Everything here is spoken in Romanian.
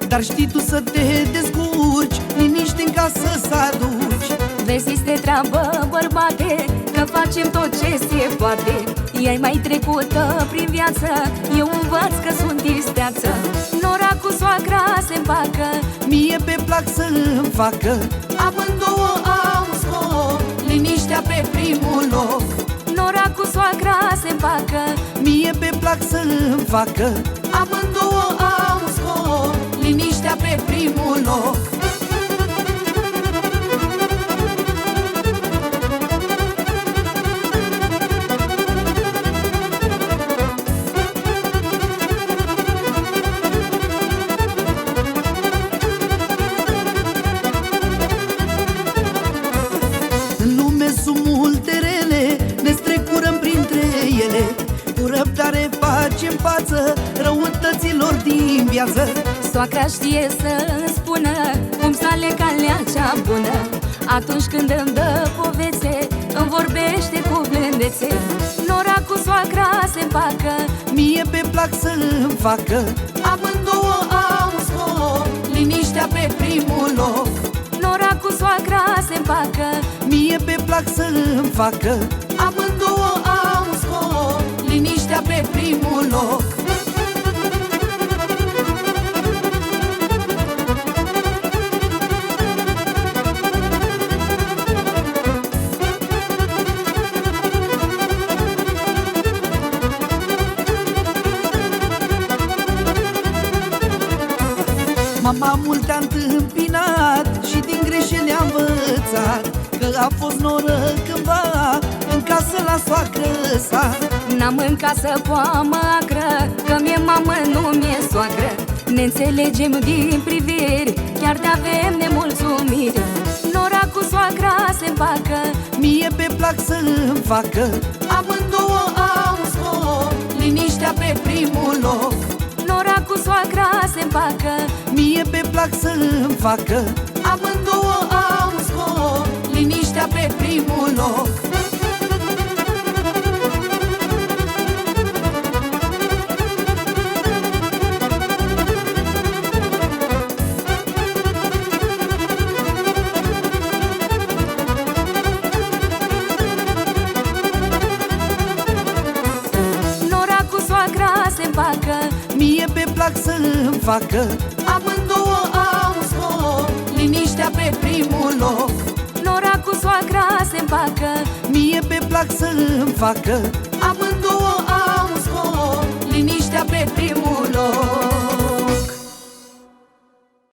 dar știi tu să te descurci, liniște în casă să aduci. Vezi, este treabă, bărbate, că facem tot ce se poate. Ea-i mai trecută prin viață, eu învăț că sunt isteață. Nora cu soacra se împacă, mie pe plac să-mi facă. Amândouă au un scop, liniștea pe primul loc. Nora cu soacra se împacă, mie pe plac să-mi facă. Amândouă au un scop, liniștea pe primul loc. În lume sunt multe rele, ne strecurăm printre ele. Cu răbdare facem față răutăților din viață. Soacra știe să-mi spună cum să aleg calea cea bună. Atunci când îmi dă povețe, îmi vorbește cu blândețe. Nora cu soacra se împacă, mie pe plac să-mi facă. Amândouă au un scop, liniștea pe primul loc. Nora cu soacra se împacă, mie pe plac să-mi facă. Amândouă au un scop, liniștea pe primul loc. Mama mult a întâmpinat și din greșeli a învățat, că a fost noră cândva în casă la soacră sa. N-am în casă poamă acră, că mie mamă, nu mie soacră. Ne înțelegem din priviri, chiar de-avem nemulțumiri. Nora cu soacra se împacă, mie pe plac să-mi facă. Amândouă au un scop, liniștea pe primul loc. Nora cu soacra se împacă, mie pe plac să-mi facă. Amândouă au un scop, liniștea pe primul loc. Nora cu soacra se împacă, mie pe plac să-mi facă. Amândouă au un scop, liniștea pe primul loc. Nora cu soacra se împacă, mie pe plac să-mi facă.